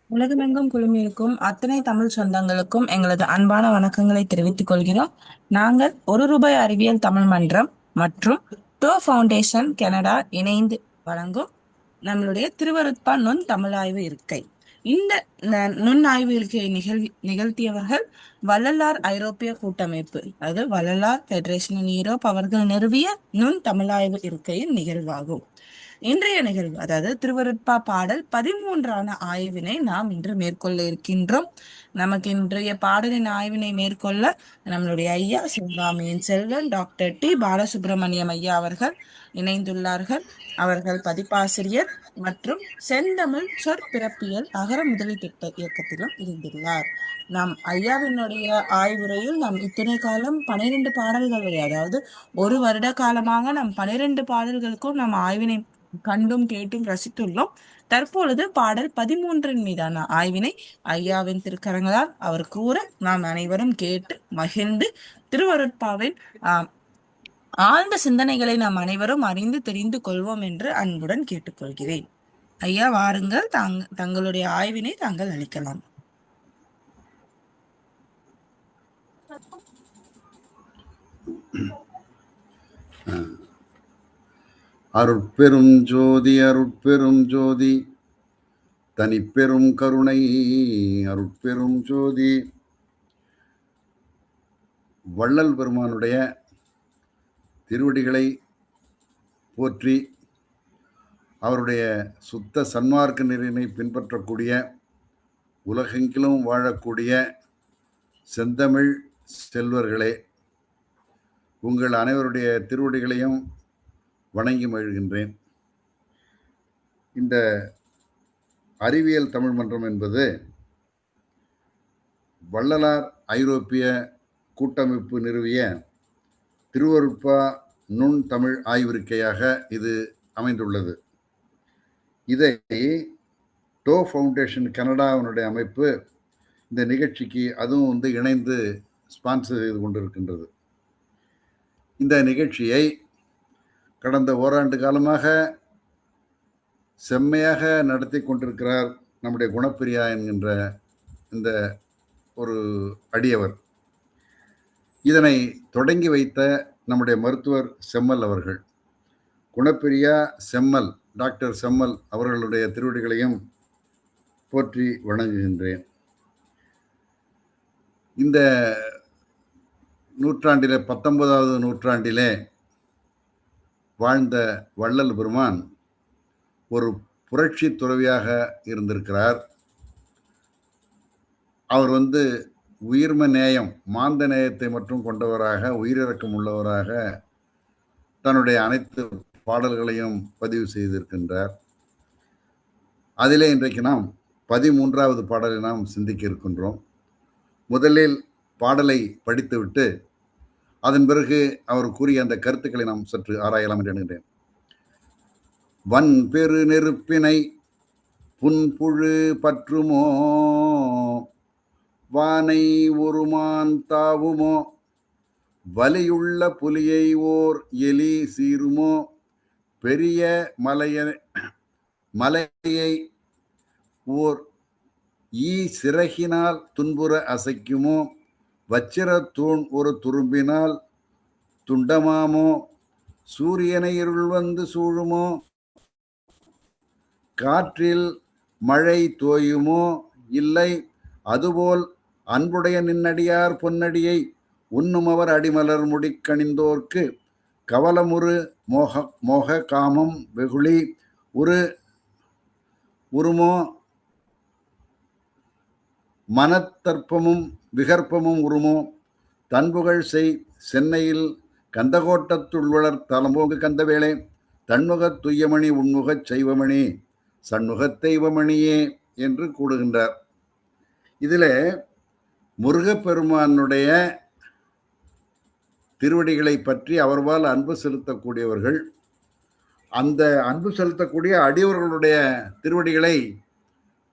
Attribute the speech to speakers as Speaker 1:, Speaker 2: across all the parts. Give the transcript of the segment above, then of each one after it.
Speaker 1: உலகமெங்கும் குழுமியிருக்கும் அத்தனை தமிழ் சொந்தங்களுக்கும் எங்களது அன்பான வணக்கங்களை தெரிவித்துக் கொள்கிறோம். நாங்கள் ரூபாய் அறிவியல் தமிழ் மன்றம் மற்றும் டோ ஃபவுண்டேஷன் கனடா இணைந்து வழங்கும் நம்மளுடைய திருவருட்பா நுண் தமிழாய்வு இருக்கை. இந்த நுண் ஆய்வு இருக்கையை நிகழ்த்தியவர்கள் வள்ளலார் ஐரோப்பிய கூட்டமைப்பு, அதாவது வள்ளலார் ஃபெடரேஷன் இன் யூரோப் அவர்கள் நிறுவிய நுண் தமிழாய்வு இருக்கையின் நிகழ்வாகும். இன்றைய நிகழ்வு, அதாவது திருவருட்பா பாடல் 13ஆன ஆய்வினை நாம் இன்று மேற்கொள்ள இருக்கின்றோம். நமக்கு இன்றைய பாடலின் ஆய்வினை மேற்கொள்ள நம்மளுடைய ஐயா சிவகாமியின் செல்வன் டாக்டர் டி பாலசுப்ரமணியம் ஐயா அவர்கள் இணைந்துள்ளார்கள். அவர்கள் பதிப்பாசிரியர் மற்றும் செந்தமிழ் சொற்பிறப்பியல் அகர முதலி திட்ட இயக்கத்திலும் இருந்துள்ளார். நாம் ஐயாவினுடைய ஆய்வுரையில் நாம் இத்தனை காலம் 12 பாடல்கள், அதாவது ஒரு வருட காலமாக நாம் 12 பாடல்களுக்கும் நாம் ஆய்வினை கண்டும் கேட்டும் ரசித்துள்ளோம். தற்பொழுது பாடல் 13 மீதான ஆய்வினை ஐயாவின் திருக்கரங்களால் அவர் கூற நாம் அனைவரும் கேட்டு மகிழ்ந்து திருவருட்பாவின் ஆழ்ந்த சிந்தனைகளை நாம் அனைவரும் அறிந்து தெரிந்து கொள்வோம் என்று அன்புடன் கேட்டுக்கொள்கிறேன். ஐயா, வாருங்கள், தங்களுடைய ஆய்வினை தாங்கள் அளிக்கலாம்.
Speaker 2: அருட்பெரும் ஜோதி அருட்பெரும் ஜோதி தனிப்பெரும் கருணை அருட்பெரும் ஜோதி. வள்ளல் பெருமானுடைய திருவடிகளை போற்றி அவருடைய சுத்த சன்மார்க்க நெறியினை பின்பற்றக்கூடிய உலகெங்கிலும் வாழக்கூடிய செந்தமிழ் செல்வர்களே, உங்கள் அனைவருடைய திருவடிகளையும் வணங்கி மகிழ்கின்றேன். இந்த அறிவியல் தமிழ் மன்றம் என்பது வள்ளலார் ஐரோப்பிய கூட்டமைப்பு நிறுவிய திருவருட்பா நுண் தமிழ் ஆய்விருக்கையாக இது அமைந்துள்ளது. இதை டோ ஃபவுண்டேஷன் கனடாவினுடைய அமைப்பு இந்த நிகழ்ச்சிக்கு அதுவும் இணைந்து ஸ்பான்சர் செய்து கொண்டிருக்கின்றது. இந்த நிகழ்ச்சியை கடந்த ஓராண்டு காலமாக செம்மையாக நடத்தி கொண்டிருக்கிறார் நம்முடைய குணப்பிரியா என்கின்ற இந்த ஒரு அடியவர். இதனை தொடங்கி வைத்த நம்முடைய மருத்துவர் செம்மல் அவர்கள், குணப்பிரியா செம்மல், டாக்டர் செம்மல் அவர்களுடைய திருவடிகளையும் போற்றி வணங்குகின்றேன். இந்த நூற்றாண்டிலே 19வது நூற்றாண்டிலே வாழ்ந்த வள்ளல் பெருமான் ஒரு புரட்சி துறவியாக இருந்திருக்கிறார். அவர் உயிர்ம நேயம், மாந்த நேயத்தை மட்டும் கொண்டவராக, உயிரிறக்கம் உள்ளவராக தன்னுடைய அனைத்து பாடல்களையும் பதிவு செய்திருக்கின்றார். அதிலே இன்றைக்கு நாம் 13வது பாடலை நாம் சிந்திக்க இருக்கின்றோம். முதலில் பாடலை படித்துவிட்டு அதன் பிறகு அவர் கூறிய அந்த கருத்துக்களை நாம் சற்று ஆராயலாம் என்று எண்ணுகின்றேன். வன் பெரு நெருப்பினை புன்புழு பற்றுமோ, வானை ஒருமான் தாவுமோ, வலியுள்ள புலியை ஓர் எலி சீருமோ, பெரிய மலையை ஓர் ஈ சிறகினால் துன்புற அசைக்குமோ, வச்சிர தூண் ஒரு துரும்பினால் துண்டமாமோ, சூரியனை இருள் சூழுமோ, காற்றில் மழை தோயுமோ, இல்லை அதுபோல் அன்புடைய நின்னடியார் பொன்னடியை உண்ணுமவர் அடிமலர் முடிக்கணிந்தோர்க்கு கவலமுறு மோக காமம் வெகுளி உருமோ, மனத்தற்பமும் விகற்பமும் உருமோ, தன்புகழ் செய் சென்னையில் கந்தகோட்டத்துள் வளர் தலம்போங்கு கந்தவேளே, தன்முகத் துய்யமணி உன்முகச் செய்வமணி சண்முகத் தெய்வமணியே என்று கூடுகின்றார். இதிலே முருகப்பெருமானுடைய திருவடிகளை பற்றி அவர்பால் அன்பு செலுத்தக்கூடியவர்கள், அந்த அன்பு செலுத்தக்கூடிய அடியவர்களுடைய திருவடிகளை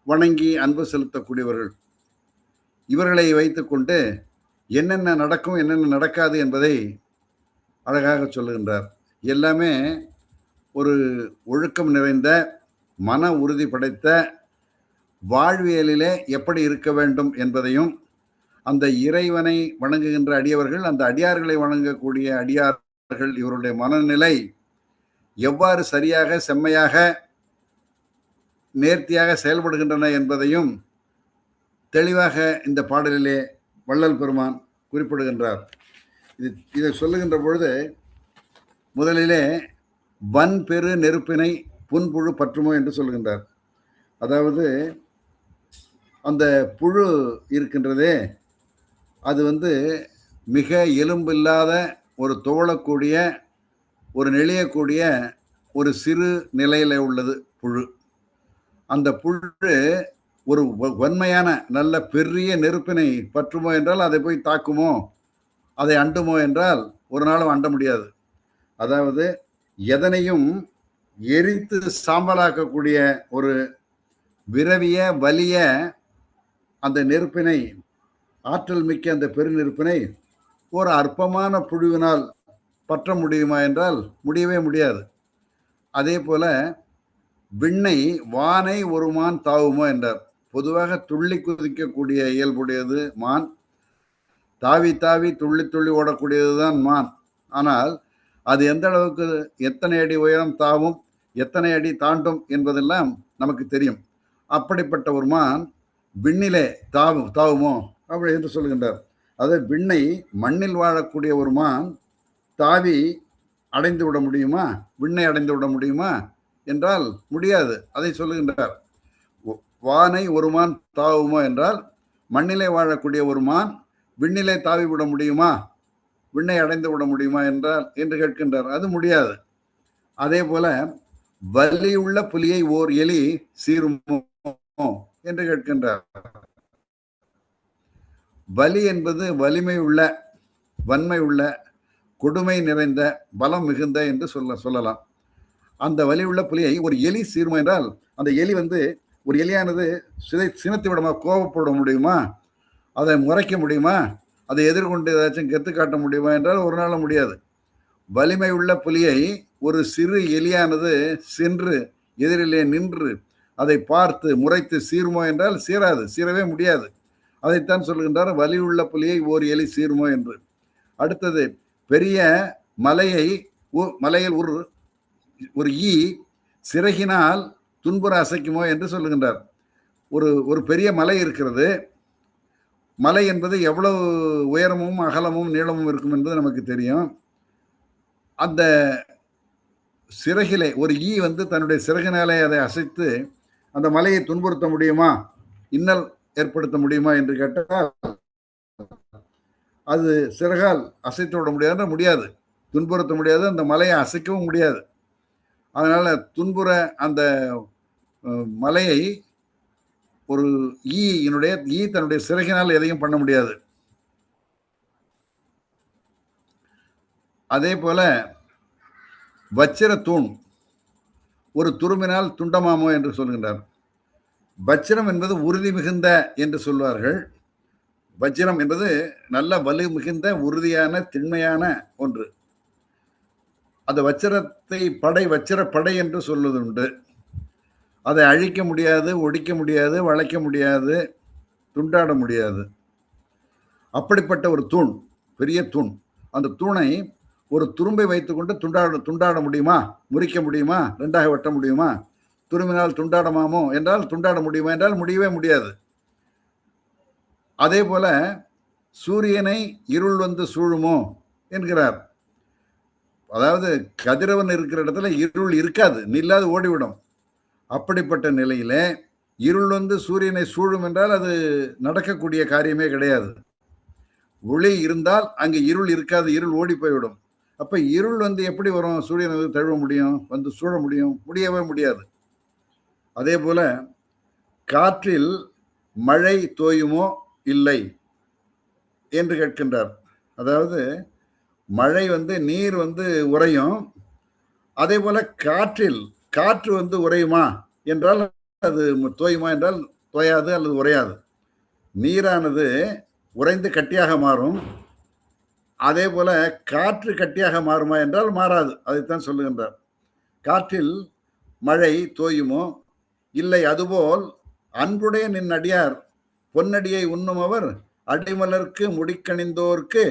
Speaker 2: வணங்கி அன்பு செலுத்தக்கூடியவர்கள். இவர்களை வைத்துக்கொண்டு என்னென்ன நடக்கும், என்னென்ன நடக்காது என்பதை அழகாக சொல்லுகின்றார். எல்லாமே ஒரு ஒழுக்கம் நிறைந்த, மன உறுதி படைத்த வாழ்வியலிலே எப்படி இருக்க வேண்டும் என்பதையும், அந்த இறைவனை வணங்குகின்ற அடியவர்கள், அந்த அடியார்களை வணங்கக்கூடிய அடியார்கள், இவருடைய மனநிலை எவ்வாறு சரியாக, செம்மையாக, நேர்த்தியாக செயல்படுகின்றன என்பதையும் தெளிவாக இந்த பாடலிலே வள்ளல் பெருமான் குறிப்பிடுகின்றார். இதை சொல்லுகின்ற பொழுது முதலிலே வன்பெரு நெருப்பினை புன்புழு பற்றுமோ என்று சொல்கின்றார். அதாவது அந்த புழு இருக்கின்றதே, அது மிக எலும்பில்லாத, ஒரு துவளக்கூடிய, ஒரு நெளியக்கூடிய ஒரு சிறு நிலையில உள்ளது புழு. அந்த புழு ஒரு வன்மையான நல்ல பெரிய நெருப்பினை பற்றுமோ என்றால் அதை போய் தாக்குமோ, அதை அண்டுமோ என்றால் ஒரு நாளும் அண்ட முடியாது. அதாவது எதனையும் எரித்து சாம்பலாக்கக்கூடிய ஒரு விரவிய வலிய அந்த நெருப்பினை, ஆற்றல் மிக்க அந்த பெருநெருப்பினை ஒரு அற்பமான புழுவினால் பற்ற முடியுமா என்றால் முடியவே முடியாது. அதே போல விண்ணை வானை ஒரு மான் தாவுமோ என்றார். பொதுவாக துள்ளி குதிக்கக்கூடிய இயல்புடையது மான், தாவி தாவி துள்ளி துள்ளி ஓடக்கூடியதுதான் மான். ஆனால் அது எந்த அளவுக்கு, எத்தனை அடி உயரம் தாவும், எத்தனை அடி தாண்டும் என்பதெல்லாம் நமக்கு தெரியும். அப்படிப்பட்ட ஒரு மான் விண்ணிலே தாவுமோ அப்படி என்று சொல்கின்றார். அது விண்ணை மண்ணில் வாழக்கூடிய ஒரு மான் தாவி அடைந்து விட முடியுமா, விண்ணை அடைந்து விட முடியுமா என்றால் முடியாது. அதை சொல்லுகின்றார். வானை ஒரு மான் தாவுமோ என்றால், மண்ணிலே வாழக்கூடிய ஒரு மான் விண்ணிலே தாவி விட முடியுமா, விண்ணை அடைந்து விட முடியுமா என்றால் என்று கேட்கின்றார். அது முடியாது. அதே போல வலியுள்ள புலியை ஓர் எலி சீருமோ என்று கேட்கின்றார். வலி என்பது வலிமை உள்ள, வன்மை உள்ள, கொடுமை நிறைந்த, பலம் மிகுந்த என்று சொல்லலாம். அந்த வலி உள்ள புலியை ஒரு எலி சீருமோ என்றால், அந்த எலி ஒரு எலியானது சினத்து விடமா, கோபப்பட முடியுமா, அதை முறைக்க முடியுமா, அதை எதிர்கொண்டு ஏதாச்சும் கெத்து காட்ட முடியுமா என்றால் ஒரு நாளும் முடியாது. வலிமை உள்ள புலியை ஒரு சிறு எலியானது சென்று எதிரிலே நின்று அதை பார்த்து முறைத்து சீருமோ என்றால் சீராது, சீரவே முடியாது. அதைத்தான் சொல்கின்றார், வலியுள்ள புலியை ஓர் எலி சீருமோ என்று. அடுத்தது, பெரிய மலையில் ஒரு ஈ சிறகினால் துன்புற அசைக்குமோ என்று சொல்லுகின்றார். ஒரு பெரிய மலை இருக்கிறது. மலை என்பது எவ்வளவு உயரமும் அகலமும் நீளமும் இருக்கும் என்பது நமக்கு தெரியும். அந்த சிறகிலே ஒரு ஈ தன்னுடைய சிறகினாலே அதை அசைத்து அந்த மலையை துன்புறுத்த முடியுமா, இன்னல் ஏற்படுத்த முடியுமா என்று கேட்டால் அது சிறகால் அசைத்து விட முடியாது, துன்புறுத்த முடியாது, அந்த மலையை அசைக்கவும் முடியாது. அதனால துன்புற அந்த மலையை ஒரு ஈ தன்னுடைய சிறகினால் எதையும் பண்ண முடியாது. அதே போல வச்சிர தூண் ஒரு துரும்பினால் துண்டமாமோ என்று சொல்கின்றார். வச்சிரம் என்பது உறுதி மிகுந்த என்று சொல்வார்கள். வஜ்ரம் என்பது நல்ல வலு மிகுந்த, உறுதியான, திண்மையான ஒன்று. அந்த வச்சிரத்தை வச்சிர படை என்று சொல்வது உண்டு. அதை அழிக்க முடியாது, ஒடிக்க முடியாது, வளைக்க முடியாது, துண்டாட முடியாது. அப்படிப்பட்ட ஒரு தூண், பெரிய தூண். அந்த தூணை ஒரு துரும்பை வைத்துக்கொண்டு துண்டாட முடியுமா, முறிக்க முடியுமா, ரெண்டாக வெட்ட முடியுமா, துரும்பினால் துண்டாடமாமோ என்றால் துண்டாட முடியுமா என்றால் முடியவே முடியாது. அதே போல சூரியனை இருள் சூழுமோ என்கிறார். அதாவது கதிரவன் இருக்கிற இடத்துல இருள் இருக்காது, நில்லாது ஓடிவிடும். அப்படிப்பட்ட நிலையில இருள் சூரியனை சூழும் என்றால் அது நடக்கக்கூடிய காரியமே கிடையாது. ஒளி இருந்தால் அங்கு இருள் இருக்காது, இருள் ஓடி போய்விடும். அப்ப இருள் எப்படி வரும், சூரியன் தழுவ முடியும், சூழ முடியும், முடியவே முடியாது. அதே போல காற்றில் மழை தோயுமோ இல்லை என்று கேட்கின்றார். அதாவது மழை நீர் உறையும். அதே போல காற்று உறையுமா என்றால் அது தோயுமா என்றால் தோயாது அல்லது உறையாது. நீரானது உறைந்து கட்டியாக மாறும். அதே போல காற்று கட்டியாக மாறுமா என்றால் மாறாது. அதைத்தான் சொல்லுகின்றார். காற்றில் மழை தோயுமோ? இல்லை. அதுபோல் அன்புடைய நின் அடியார் பொன்னடியை உண்ணும் அவர் அடிமலர்க்கு முடிக்கணிந்தோர்க்கு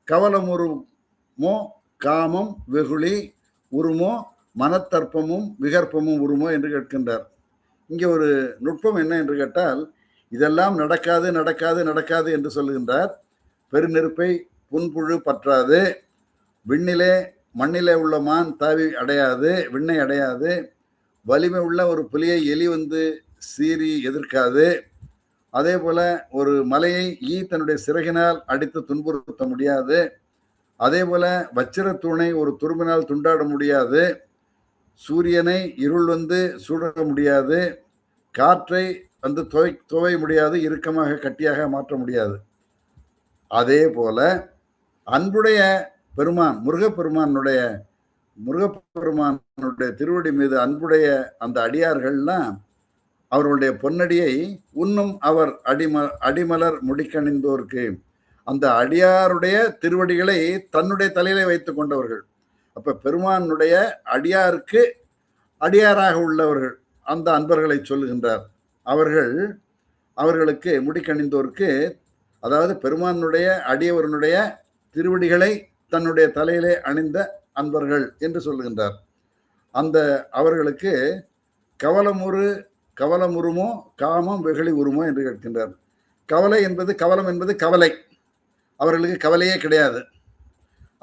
Speaker 2: கவலமுறுமோ காமம் வெகுளி உருமோ மனத்தற்பமும் விகற்பமும் உருமோ என்று கேட்கின்றார். இங்கே ஒரு நுட்பம் என்ன என்று கேட்டால், இதெல்லாம் நடக்காது நடக்காது நடக்காது என்று சொல்லுகின்றார். பெருநெருப்பை புன்புழு பற்றாது, விண்ணிலே மண்ணிலே உள்ள மான் தாவி அடையாது, விண்ணை அடையாது, வலிமை உள்ள ஒரு புலியை எலி சீறி எதிர்க்காது, அதே போல ஒரு மலையை ஈ தன்னுடைய சிறகினால் அடித்து துன்புறுத்த முடியாது, அதே போல வச்சிர தூணை ஒரு துரும்பினால் துண்டாட முடியாது, சூரியனை இருள் சூட முடியாது, காற்றை துவை முடியாது, இறுக்கமாக கட்டியாக மாற்ற முடியாது. அதே போல அன்புடைய பெருமான் முருகப்பெருமானுடைய திருவடி மீது அன்புடைய அந்த அடியார்கள்லாம் அவர்களுடைய பொன்னடியை உண்ணும் அவர் அடிமலர் முடிக்கணிந்தோர்க்கு, அந்த அடியாருடைய திருவடிகளை தன்னுடைய தலையிலே வைத்துக் கொண்டவர்கள். அப்ப பெருமானுடைய அடியாருக்கு அடியாராக உள்ளவர்கள் அந்த அன்பர்களை சொல்லுகின்றார். அவர்களுக்கு முடிக்கணிந்தோர்க்கு, அதாவது பெருமானுடைய அடியவருடைய திருவடிகளை தன்னுடைய தலையிலே அணிந்த அன்பர்கள் என்று சொல்லுகின்றார். அந்த அவர்களுக்கு கவலமுறுமோ காமம் வெகுளி உருமோ என்று கேட்கின்றார். கவலம் என்பது கவலை. அவர்களுக்கு கவலையே கிடையாது.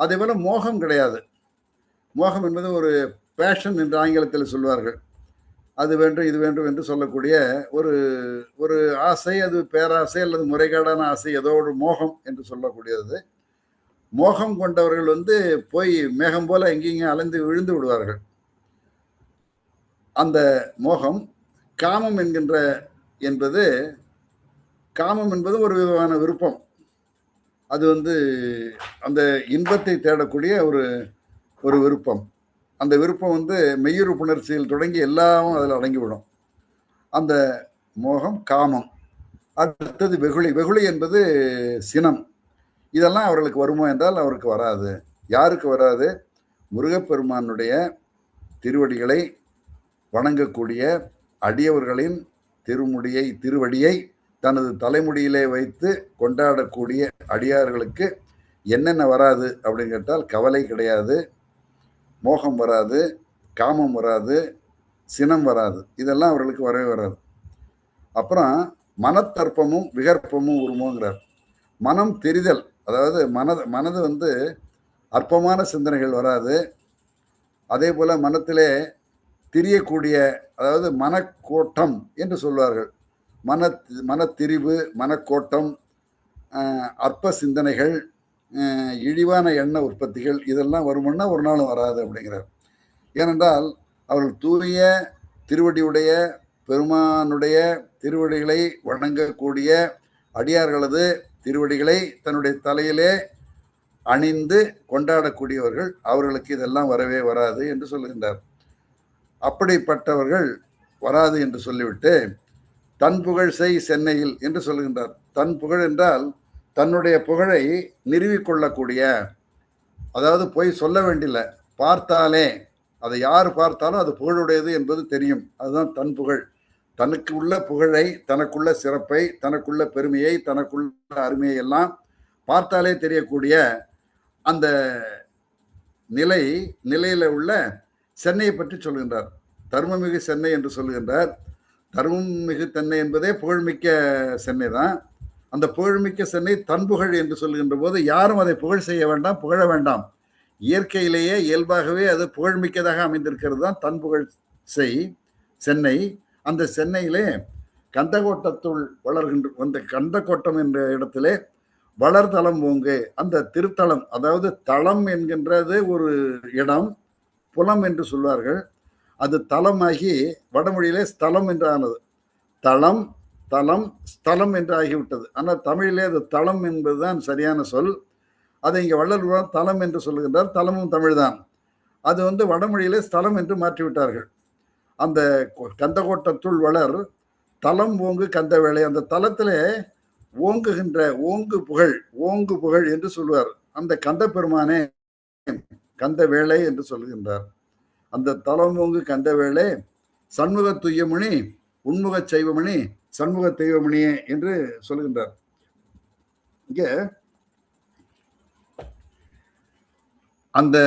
Speaker 2: அதே போல மோகம் கிடையாது. மோகம் என்பது ஒரு பேஷன் என்று ஆங்கிலத்தில் சொல்வார்கள். அது வேண்டும் இது வேண்டும் என்று சொல்லக்கூடிய ஒரு ஆசை, அது பேராசை அல்லது முறைகேடான ஆசை, ஏதோ ஒரு மோகம் என்று சொல்லக்கூடியது. மோகம் கொண்டவர்கள் போய் மேகம் போல எங்கேயும் அலைந்து விழுந்து விடுவார்கள். அந்த மோகம் காமம் என்பது ஒரு விதமான விருப்பம். அது அந்த இன்பத்தை தேடக்கூடிய ஒரு விருப்பம். அந்த விருப்பம் மெய்யுறு புணர்ச்சியில் தொடங்கி எல்லாமும் அதில் அடங்கிவிடும். அந்த மோகம் காமம். அடுத்தது வெகுளி என்பது சினம். இதெல்லாம் அவர்களுக்கு வருமோ என்றால் அவருக்கு வராது. யாருக்கு வராது? முருகப்பெருமானுடைய திருவடிகளை வணங்கக்கூடிய அடியவர்களின் திருவடியை தனது தலைமுடியிலே வைத்து கொண்டாடக்கூடிய அடியார்களுக்கு என்னென்ன வராது அப்படின்னு கேட்டால், கவலை கிடையாது, மோகம் வராது, காமம் வராது, சினம் வராது. இதெல்லாம் அவர்களுக்கு வரவே வராது. அப்புறம் மனத்தற்பமும் விகற்பமும் உருமோங்கிறார். மனம் தெரிதல், அதாவது மனது அற்பமான சிந்தனைகள் வராது. அதே போல மனத்திலே திரியக்கூடிய, அதாவது மனக்கோட்டம் என்று சொல்வார்கள். மனத்திரிவு, மனக்கோட்டம், அற்ப சிந்தனைகள், இழிவான எண்ண உற்பத்திகள் இதெல்லாம் வருமுன்னா ஒரு நாளும் வராது அப்படிங்கிறார். ஏனென்றால் அவர்கள் தூய திருவடியுடைய பெருமானுடைய திருவடிகளை வணங்கக்கூடிய அடியார்களது திருவடிகளை தன்னுடைய தலையிலே அணிந்து கொண்டாடக்கூடியவர்கள். அவர்களுக்கு இதெல்லாம் வரவே வராது என்று சொல்லுகின்றார். அப்படிப்பட்டவர்கள் வராது என்று சொல்லிவிட்டு தன் புகழ் செய் சென்னையில் என்று சொல்லுகின்றார். தன் புகழ் என்றால் தன்னுடைய புகழை நிறுவிக்கொள்ளக்கூடிய, அதாவது போய் சொல்ல வேண்டியில்லை, பார்த்தாலே அதை யார் பார்த்தாலும் அது புகழுடையது என்பது தெரியும். அதுதான் தன் புகழ். தனக்கு உள்ள புகழை, தனக்குள்ள சிறப்பை, தனக்குள்ள பெருமையை, தனக்குள்ள அருமையை எல்லாம் பார்த்தாலே தெரியக்கூடிய அந்த நிலையில உள்ள சென்னையை பற்றி சொல்கின்றார். தர்மமிகு சென்னை என்று சொல்லுகின்றார். தர்மமிகு சென்னை என்பதே புகழ்மிக்க சென்னை தான். அந்த புகழ்மிக்க சென்னை தன்புகழ் என்று சொல்கின்ற போது யாரும் அதை புகழ் செய்ய வேண்டாம், புகழ வேண்டாம். இயற்கையிலேயே இயல்பாகவே அது புகழ்மிக்கதாக அமைந்திருக்கிறது தான் தன்புகழ் சென்னை. அந்த சென்னையிலே கந்தகோட்டத்துள் வளர்கின்ற கந்தகோட்டம் என்ற இடத்திலே வளர்தலம் ஓங்கு, அந்த திருத்தலம், அதாவது தலம் என்கின்றது ஒரு இடம், புலம் என்று சொல்வார்கள். அது தலமாகி வடமொழியிலே ஸ்தலம் என்று ஆனது. தலம் ஸ்தலம் என்று ஆகிவிட்டது. ஆனால் தமிழிலே அது தலம் என்பதுதான் சரியான சொல். அதை இங்கே வள்ளல் பெருமான் தலம் என்று சொல்லுகின்றார். தலமும் தமிழ்தான். அது வந்து வடமொழியிலே ஸ்தலம் என்று மாற்றிவிட்டார்கள். அந்த கந்தகோட்டத்துள் வளர் தலம் ஓங்கு கந்த வேளை, அந்த தலத்திலே ஓங்குகின்ற ஓங்கு புகழ் என்று சொல்லுவார். அந்த கந்த பெருமானே கந்த வேளை என்று சொல்லுகின்றார். அந்த தலம் ஓங்கு கந்த வேளை சண்முக துய்யமணி உண்முக செய்வமணி சண்முக தெய்வமணியே என்று சொல்லுகின்றார். இங்க அந்த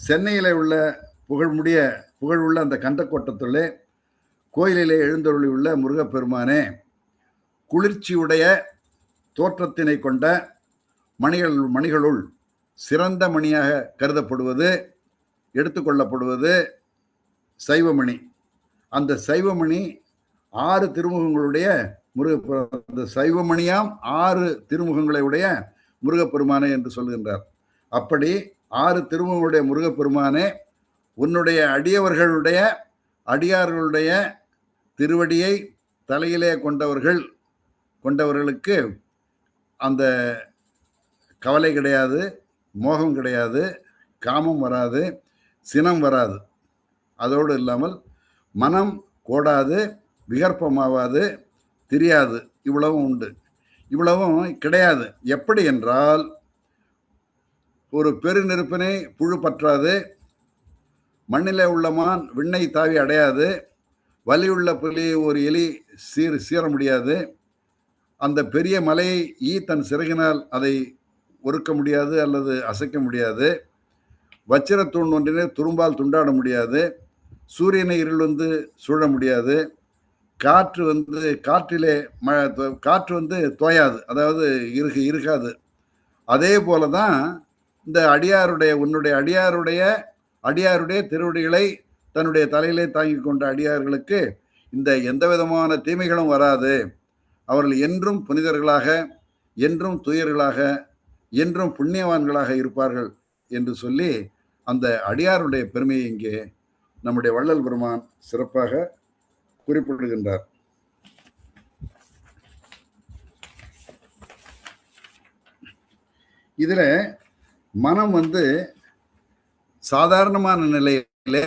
Speaker 2: சென்னையில உள்ள புகழ் உள்ள அந்த கந்தக்கோட்டத்துள்ளே கோயிலிலே எழுந்தருளி உள்ள முருகப்பெருமானே குளிர்ச்சியுடைய தோற்றத்தினை கொண்ட மணிகளுள் சிறந்த மணியாக கருதப்படுவது எடுத்துக்கொள்ளப்படுவது சைவமணி. அந்த சைவமணி 6 திருமுகங்களுடைய அந்த சைவமணியாம் 6 திருமுகங்களை உடைய முருகப்பெருமானே என்று சொல்கின்றார். அப்படி 6 திருமுகங்களுடைய முருகப்பெருமானே உன்னுடைய அடியார்களுடைய திருவடியை தலையிலே கொண்டவர்களுக்கு அந்த கவலை கிடையாது, மோகம் கிடையாது, காமம் வராது, சினம் வராது. அதோடு இல்லாமல் மனம் கோடாது, விகற்பமாவாது, தெரியாது. இவ்வளவும் உண்டு. இவ்வளவும் கிடையாது. எப்படி என்றால், ஒரு பெருநெருப்பினை புழு பற்றாது, மண்ணிலே உள்ள மான் விண்ணை தாவி அடையாது, வலியுள்ள புலி ஒரு எலி சீர முடியாது, அந்த பெரிய மலையை தன் சிறகினால் அதை ஒருக்க முடியாது அல்லது அசைக்க முடியாது, வச்சிரத்தூண் ஒன்றினை துரும்பால் துண்டாட முடியாது, சூரியனை இருள் வந்து சூழ முடியாது, காற்று வந்து தோயாது, அதாவது இருக்காது. அதே போலதான் இந்த உன்னுடைய அடியாருடைய திருவடிகளை தன்னுடைய தலையிலே தாங்கிக் கொண்ட அடியார்களுக்கு இந்த எந்த விதமான தீமைகளும் வராது. அவர்கள் என்றும் புனிதர்களாக, என்றும் துயர்களாக, என்றும் புண்ணியவான்களாக இருப்பார்கள் என்று சொல்லி அந்த அடியாருடைய பெருமையை இங்கே நம்முடைய வள்ளல் பெருமான் சிறப்பாக குறிப்பிடுகின்றார். இதுல மனம் வந்து சாதாரணமான நிலையிலே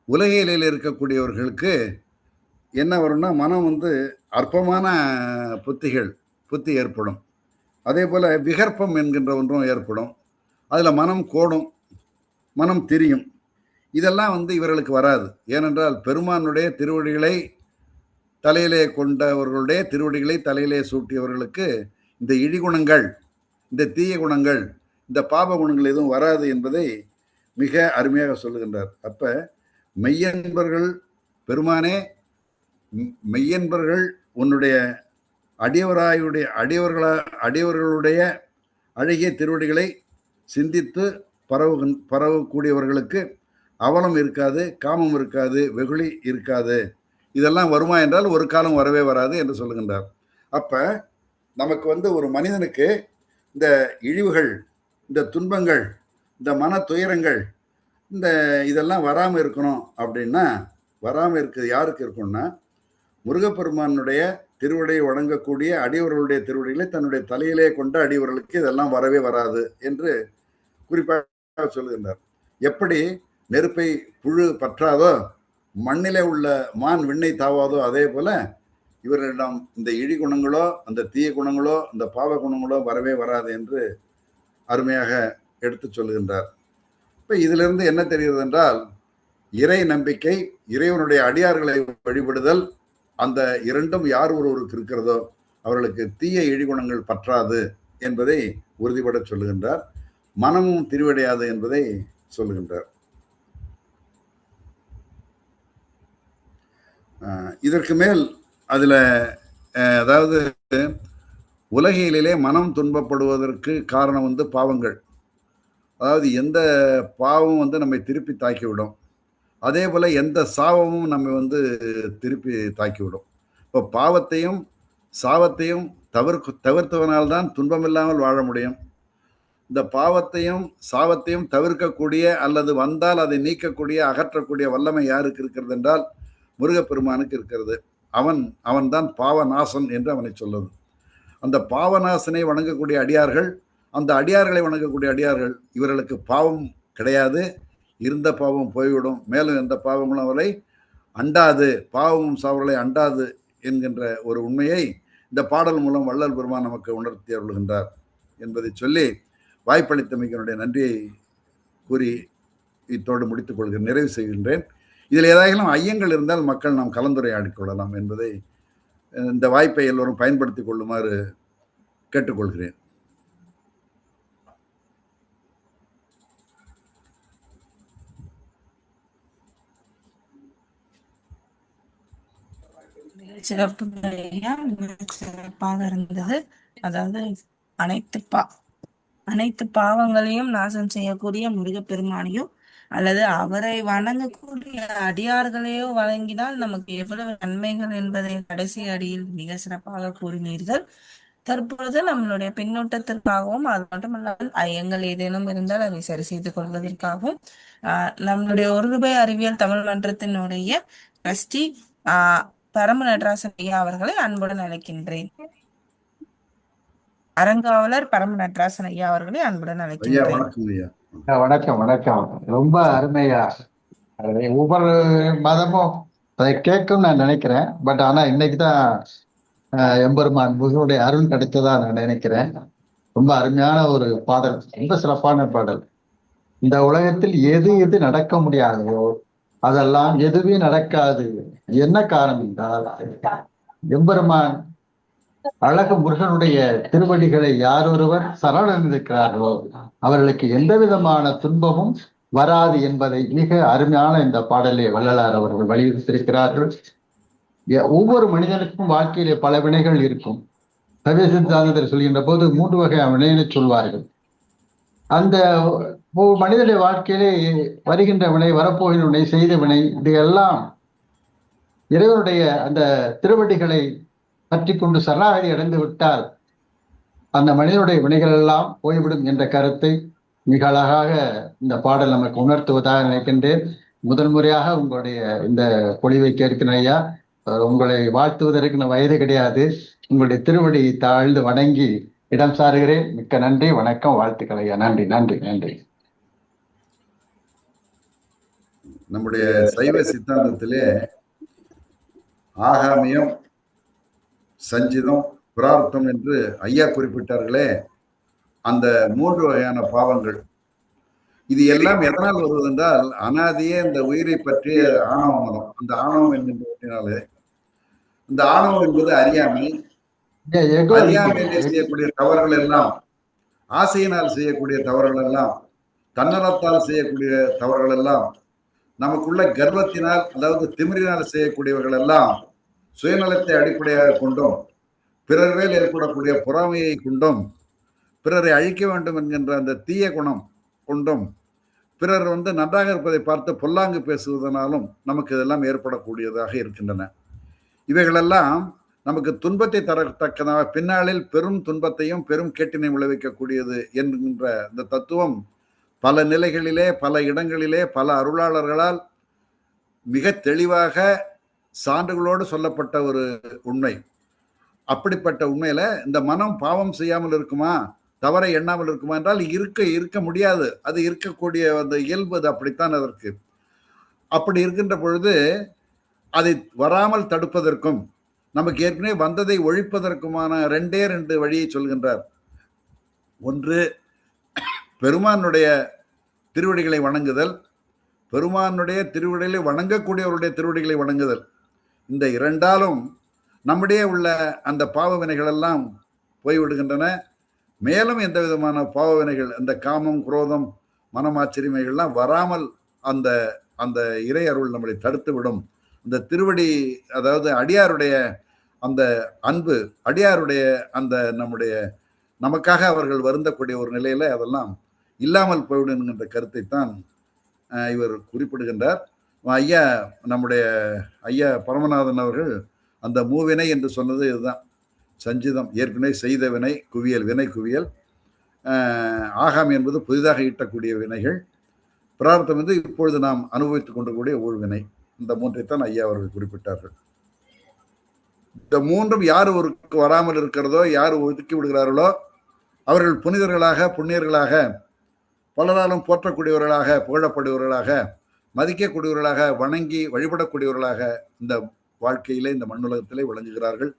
Speaker 2: உலகியலில் இருக்கக்கூடியவர்களுக்கு என்ன வரும்னா, மனம் வந்து அற்பமான புத்தி ஏற்படும். அதே போல விகற்பம் என்கின்ற ஒன்றும் ஏற்படும். அதுல மனம் கோடும், மனம் திரியும். இதெல்லாம் வந்து இவர்களுக்கு வராது. ஏனென்றால் பெருமானுடைய திருவடிகளை தலையிலே கொண்டவர்களுடைய திருவடிகளை தலையிலே சூட்டியவர்களுக்கு இந்த இழிகுணங்கள், இந்த தீய குணங்கள், இந்த பாப குணங்கள் எதுவும் வராது என்பதை மிக அருமையாக சொல்லுகின்றார். அப்ப மெய்யன்பர்கள் பெருமானே, மெய்யன்பர்கள் உன்னுடைய அடியவர்களுடைய அழகிய திருவடிகளை சிந்தித்து பரவக்கூடியவர்களுக்கு அவலம் இருக்காது, காமம் இருக்காது, வெகுளி இருக்காது. இதெல்லாம் வருமா என்றால் ஒரு காலம் வரவே வராது என்று சொல்லுகின்றார். அப்ப நமக்கு வந்து ஒரு மனிதனுக்கு இந்த இழிவுகள், இந்த துன்பங்கள், இந்த மன துயரங்கள், இதெல்லாம் வராமல் இருக்கணும் அப்படின்னா, வராமல் இருக்குது யாருக்கு இருக்கும்னா, முருகப்பெருமானுடைய திருவடியை வணங்கக்கூடிய அடியவர்களுடைய திருவடிகளை தன்னுடைய தலையிலே கொண்ட அடியவர்களுக்கு இதெல்லாம் வரவே வராது என்று குறிப்பாக சொல்லுகின்றார். எப்படி நெருப்பை புழு பற்றாதோ, மண்ணிலே உள்ள மான் விண்ணை தாவாதோ, அதே போல இவர்களிடம் இந்த இழி குணங்களோ, அந்த தீய குணங்களோ, இந்த பாவ குணங்களோ வரவே வராது என்று அருமையாக எடுத்து சொல்லுகின்றார். இப்ப இதிலிருந்து என்ன தெரிகிறது என்றால், இறை நம்பிக்கை, இறைவனுடைய அடியார்களை வழிபடுதல், அந்த இரண்டும் யார் ஒருவருக்கு இருக்கிறதோ அவர்களுக்கு தீய இழிகுணங்கள் பற்றாது என்பதை உறுதிபட சொல்லுகின்றார். மனமும் திரிவடையாது என்பதை சொல்லுகின்றார். இதற்கு மேல் அதுல அதாவது உலகியலிலே மனம் துன்பப்படுவதற்கு காரணம் வந்து பாவங்கள். அதாவது எந்த பாவமும் வந்து நம்மை திருப்பி தாக்கிவிடும். அதே போல எந்த சாபமும் நம்ம வந்து திருப்பி தாக்கிவிடும். இப்போ பாவத்தையும் சாபத்தையும் தவிர்த்தவனால்தான் துன்பம் இல்லாமல் வாழ முடியும். இந்த பாவத்தையும் சாபத்தையும் தவிர்க்கக்கூடிய அல்லது வந்தால் அதை நீக்கக்கூடிய, அகற்றக்கூடிய வல்லமை யாருக்கு இருக்கிறது என்றால் முருகப்பெருமானுக்கு இருக்கிறது. அவன்தான் பாவநாசன் என்று அவனை சொல்லுது. அந்த பாவநாசனை வணங்கக்கூடிய அடியார்கள் அந்த அடியார்களை வணங்கக்கூடிய அடியார்கள் இவர்களுக்கு பாவம் கிடையாது, இருந்த பாவம் போய்விடும், மேலும் எந்த பாவங்களும் அவரை அண்டாது, பாவமும் சாவர்களை அண்டாது என்கின்ற ஒரு உண்மையை இந்த பாடல் மூலம் வள்ளல் பெருமான் நமக்கு உணர்த்தி அருள்கின்றார் என்பதை சொல்லி வாய்ப்பளித்தமைக்கு என்னுடைய நன்றியை கூறி இத்தோடு முடித்துக் கொள்கிறேன், நிறைவு செய்கின்றேன். இதில் ஏதாயிலும் ஐயங்கள் இருந்தால் மக்கள் நாம் கலந்துரையாடிக் கொள்ளலாம் என்பதை இந்த வாய்ப்பை எல்லோரும் பயன்படுத்திக் கொள்ளுமாறு கேட்டுக்கொள்கிறேன்.
Speaker 1: சிறப்பு சிறப்பாக இருந்தது. அதாவது அனைத்து பாவங்களையும் நாசம் செய்யக்கூடிய முருகப்பெருமானையும் அல்லது அவரை வணங்கக்கூடிய அடியார்களையோ வழங்கினால் நமக்கு எவ்வளவு நன்மைகள் என்பதை கடைசி அடியில் மிக சிறப்பாக கூறினீர்கள். தற்பொழுது நம்மளுடைய பின்னூட்டத்திற்காகவும் அது மட்டுமல்லாமல் ஐயங்கள் ஏதேனும் இருந்தால் அதை சரி செய்து கொள்வதற்காகவும் நம்மளுடைய ₹1 அறிவியல் தமிழ் மன்றத்தினுடைய ட்ரஸ்டி பரம நடராசன் ஐயா அவர்களை அன்புடன் அழைக்கின்றேன். அறங்காவலர் பரம நடராசன் ஐயா அவர்களை அன்புடன் அழைக்கின்றேன்.
Speaker 3: வணக்கம் வணக்கம். ரொம்ப அருமையா ஒவ்வொரு மதமும் அதை கேட்கும் நான் நினைக்கிறேன். பட் ஆனா இன்னைக்குதான் எம்பெருமான் முருகனுடைய அருள் கிடைத்ததா நான் நினைக்கிறேன். ரொம்ப அருமையான ஒரு பாடல், ரொம்ப சிறப்பான பாடல். இந்த உலகத்தில் எது எது நடக்க முடியாதோ அதெல்லாம் எதுவே நடக்காது. என்ன காரணம் என்றால் எம்பெருமான் அழகு முருகனுடைய திருவடிகளை யார் ஒருவர் சரணடைந்திருக்கிறார்களோ அவர்களுக்கு எந்த விதமான துன்பமும் வராது என்பதை மிக அருமையான இந்த பாடலை வள்ளலார் அவர்கள் வலியுறுத்தியிருக்கிறார்கள். ஒவ்வொரு மனிதனுக்கும் வாழ்க்கையிலே பல வினைகள் இருக்கும். சைவ சித்தாந்தத்தில் சொல்கின்ற போது 3 வகை வினைகளை சொல்வார்கள். அந்த மனிதனுடைய வாழ்க்கையிலே வருகின்ற வினை, வரப்போகின்ற வினை, செய்த வினை, இதையெல்லாம் இறைவனுடைய அந்த திருவடிகளை பற்றி கொண்டு சரணாகதி அடைந்து விட்டால் அந்த மனிதனுடைய வினைகள் எல்லாம் போய்விடும் என்ற கருத்தை மிக அழகாக இந்த பாடல் நமக்கு உணர்த்துவதாக நினைக்கின்றேன். முதல் முறையாக உங்களுடைய இந்த பொழிவை கேட்கிறேன் ஐயா. உங்களை வாழ்த்துவதற்கு வயது கிடையாது. உங்களுடைய திருவடி தாழ்ந்து வணங்கி இடம் சாருகிறேன். மிக்க நன்றி, வணக்கம், வாழ்த்துக்கள் ஐயா. நன்றி நன்றி நன்றி.
Speaker 2: நம்முடைய சைவ சித்தாந்தத்திலே ஆகாமியம், சஞ்சிதம், பிரார்த்தம் என்று ஐயா குறிப்பிட்டார்களே, அந்த 3 வகையான பாவங்கள், இது எல்லாம் எதனால் வருவது என்றால் அனாதியே இந்த உயிரை பற்றிய ஆணவம் வரும். அந்த ஆணவம் என்கின்றனாலே, இந்த ஆணவம் என்பது அறியாமை. அறியாமையிலே செய்யக்கூடிய தவறுகள் எல்லாம், ஆசையினால் செய்யக்கூடிய தவறுகள் எல்லாம், தன்னலத்தால் செய்யக்கூடிய தவறுகள் எல்லாம், நமக்குள்ள கர்வத்தினால் அதாவது திமிரினால் செய்யக்கூடியவர்கள் எல்லாம் சுயநலத்தை அடிப்படையாக கொண்டும் பிறர் மேல் ஏற்படக்கூடிய பொறாமையை கொண்டும் பிறரை அழிக்க வேண்டும் என்கின்ற அந்த தீய குணம் கொண்டும் பிறர் நன்றாக இருப்பதை பார்த்து பொல்லாங்கு பேசுவதனாலும் நமக்கு இதெல்லாம் ஏற்படக்கூடியதாக இருக்கின்றன. இவைகளெல்லாம் நமக்கு துன்பத்தை தரத்தக்கதாக பின்னாளில் பெரும் துன்பத்தையும் பெரும் கேட்டினை விளைவிக்கக்கூடியது என்கின்ற இந்த தத்துவம் பல நிலைகளிலே, பல இடங்களிலே, பல அருளாளர்களால் மிக தெளிவாக சான்றுகளோடு சொல்லப்பட்ட ஒரு உண்மை. அப்படிப்பட்ட உண்மையில இந்த மனம் பாவம் செய்யாமல் இருக்குமா, தவறை எண்ணாமல் இருக்குமா என்றால் இருக்க முடியாது. அது இருக்கக்கூடிய அந்த இயல்பு அது அப்படித்தான் அதற்கு. அப்படி இருக்கின்ற பொழுது அதை வராமல் தடுப்பதற்கும் நமக்கு ஏற்கனவே வந்ததை ஒழிப்பதற்குமான 2 வழியை சொல்கின்றார். ஒன்று, பெருமானுடைய திருவடிகளை வணங்குதல், பெருமானுடைய திருவடிகளை வணங்கக்கூடியவருடைய திருவடிகளை வணங்குதல். இந்த 2ஆலும் நம்முடைய உள்ள அந்த பாவ வினைகள் எல்லாம் போய்விடுகின்றன. மேலும் எந்த விதமான பாவ வினைகள், அந்த காமம், குரோதம், மனமாச்சரிமைகள்லாம் வராமல் அந்த அந்த இறை அருள் நம்மளை தடுத்து விடும். இந்த திருவடி, அதாவது அடியாருடைய அந்த அன்பு, அடியாருடைய அந்த நமக்காக அவர்கள் வருந்தக்கூடிய ஒரு நிலையில அதெல்லாம் இல்லாமல் போய்விடும் என்கின்ற கருத்தை தான் இவர் குறிப்பிடுகின்றார். ஐயா, நம்முடைய ஐயா பரமநாதன் அவர்கள் அந்த மூவினை என்று சொன்னது இதுதான். சஞ்சிதம் ஏற்கனவே செய்த வினை குவியல், வினை குவியல். ஆகாமி என்பது புதிதாக ஈட்டக்கூடிய வினைகள். பிரார்த்தம் வந்து இப்பொழுது நாம் அனுபவித்துக் கொண்டிருக்கக்கூடிய ஊழ்வினை. இந்த 3ஐத்தான் ஐயா அவர்கள் குறிப்பிட்டார்கள். இந்த 3ம் யார் ஒருக்கு வராமல் இருக்கிறதோ, யார் ஒதுக்கி விடுகிறார்களோ அவர்கள் புனிதர்களாக, புண்ணியர்களாக, பலராலும் போற்றக்கூடியவர்களாக, புகழப்படுபவர்களாக, மதிக்கக்கூடியவர்களாக, வணங்கி வழிபடக்கூடியவர்களாக இந்த வாழ்க்கையிலே, இந்த மண்ணுலகத்திலே விளங்குகிறார்கள்.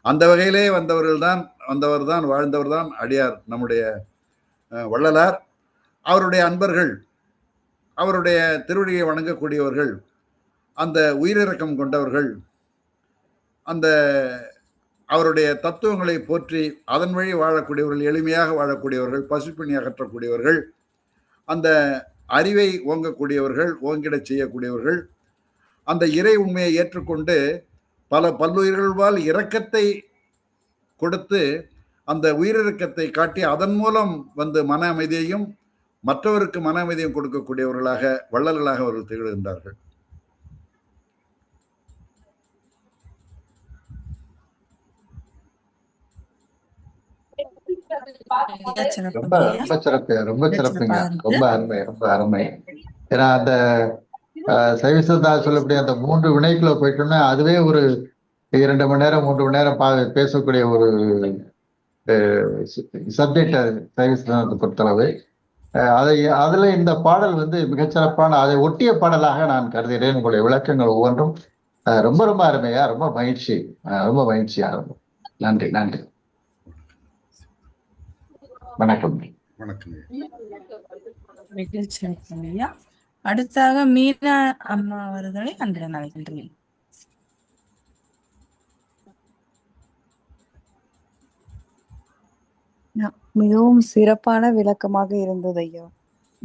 Speaker 2: அந்த வகையிலே வந்தவர்தான் வாழ்ந்தவர்தான் அடியார் நம்முடைய வள்ளலார். அவருடைய அன்பர்கள், அவருடைய திருவடியை வணங்கக்கூடியவர்கள், அந்த உயிரிரக்கம் கொண்டவர்கள், அந்த அவருடைய தத்துவங்களை போற்றி அதன் வழி வாழக்கூடியவர்கள், எளிமையாக வாழக்கூடியவர்கள், பசுப்பிணி அகற்றக்கூடியவர்கள், அந்த அறிவை ஓங்கக்கூடியவர்கள், ஓங்கிடச் செய்யக்கூடியவர்கள், அந்த இறை உண்மையை ஏற்றுக்கொண்டு பல்லுயிர்கள்வால் இரக்கத்தை கொடுத்து அந்த உயிரிறக்கத்தை காட்டி அதன் மூலம் மன அமைதியையும் மற்றவருக்கு மன அமைதியும் கொடுக்கக்கூடியவர்களாக, வள்ளல்களாக அவர்கள் திகழ்கின்றார்கள்.
Speaker 3: ரொம்ப ரொம்ப சிறப்பு, ரொம்ப சிறப்புங்க. ரொம்ப அருமை, ரொம்ப அருமை. ஏன்னா அந்த சைவ சித்தாந்தம் சொல்லக்கூடிய அந்த 3 வினைக்குள்ள போயிட்டோம்னா அதுவே ஒரு 2 மணி நேரம் 3 மணி நேரம் பேசக்கூடிய ஒரு சப்ஜெக்ட் அது சைவ சித்தாந்தத்தை பொறுத்தளவு. அதுல இந்த பாடல் மிகச்சிறப்பான, அதை ஒட்டிய பாடலாக நான் கருதுகிறேன். உங்களுடைய விளக்கங்கள் ஒவ்வொன்றும் ரொம்ப ரொம்ப அருமையா, ரொம்ப மகிழ்ச்சி, ரொம்ப மகிழ்ச்சியா இருக்கும். நன்றி, நன்றி. வணக்கம்.
Speaker 1: வணக்கம். அடுத்தாக மீனா அம்மா அவர்களை அன்புடன் அழைக்கின்றேன்.
Speaker 4: மிகவும் சிறப்பான விளக்கமாக இருந்தது ஐயா.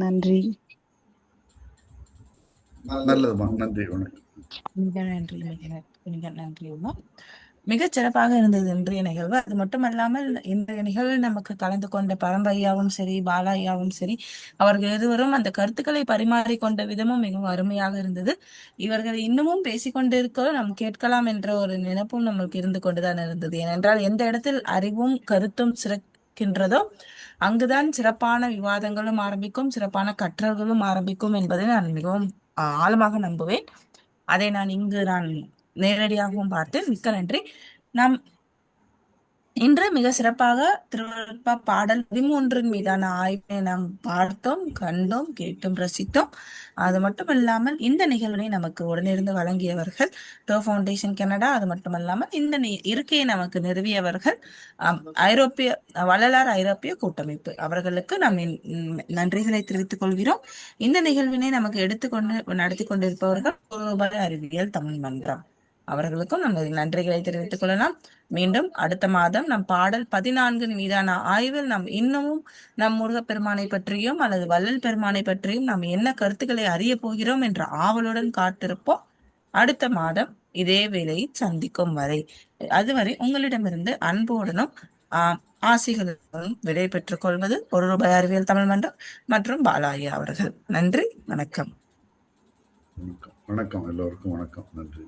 Speaker 4: நன்றி.
Speaker 2: நல்லதுமா, நன்றி. வணக்கம்.
Speaker 1: மிக நன்றி, மிக நன்றி அம்மா. மிகச் சிறப்பாக இருந்தது இன்றைய நிகழ்வு. அது மட்டுமல்லாமல் இன்றைய நிகழ்வில் நமக்கு கலந்து கொண்ட பரம்பையாவும் சரி, பாலாயாவும் சரி, அவர்கள் இருவரும் அந்த கருத்துக்களை பரிமாறிக்கொண்ட விதமும் மிகவும் அருமையாக இருந்தது. இவர்கள் இன்னமும் பேசிக்கொண்டிருக்க நாம் கேட்கலாம் என்ற ஒரு நினைப்பும் நமக்கு இருந்து கொண்டுதான் இருந்தது. ஏனென்றால் எந்த இடத்தில் அறிவும் கருத்தும் சிறக்கின்றதோ அங்குதான் சிறப்பான விவாதங்களும் ஆரம்பிக்கும், சிறப்பான கற்றல்களும் ஆரம்பிக்கும் என்பதை நான் மிகவும் ஆழமாக நம்புவேன். அதை நான் நேரடியாகவும் பார்த்தேன். மிக்க நன்றி. நாம் இன்று மிக சிறப்பாக திருவருட்பா பாடல் 13 மீதான ஆய்வினை நாம் பார்த்தோம், கண்டோம், கேட்டும், ரசித்தோம். அது மட்டுமல்லாமல் இந்த நிகழ்வினை நமக்கு உடனிருந்து வழங்கியவர்கள் டோ ஃபவுண்டேஷன் கனடா. அது மட்டுமல்லாமல் இந்த இருக்கையை நமக்கு நிறுவியவர்கள் வள்ளலார் ஐரோப்பிய கூட்டமைப்பு. அவர்களுக்கு நாம் நன்றிகளை தெரிவித்துக் கொள்கிறோம். இந்த நிகழ்வினை நமக்கு நடத்தி கொண்டிருப்பவர்கள் ரூபாய் அறிவியல் தமிழ் மன்றம். அவர்களுக்கும் நம்ம நன்றிகளை தெரிவித்துக் கொள்ளலாம். மீண்டும் அடுத்த மாதம் நம் பாடல் 14 மீதான ஆய்வில் நாம் இன்னமும் நம் முருகப்பெருமானை பற்றியும் அல்லது வள்ளல் பெருமானை பற்றியும் நாம் என்ன கருத்துக்களை அறிய போகிறோம் என்ற ஆவலுடன் காத்திருப்போம். அடுத்த மாதம் இதே வேளையை சந்திக்கும் வரை, அதுவரை உங்களிடமிருந்து அன்புடனும் ஆசைகளுடன் விடை பெற்றுக் கொள்வது ஒரு ரூபாய் அறிவியல் தமிழ் மன்றம் மற்றும் பாலாயா அவர்கள். நன்றி, வணக்கம்.
Speaker 2: வணக்கம். எல்லோருக்கும் வணக்கம். நன்றி.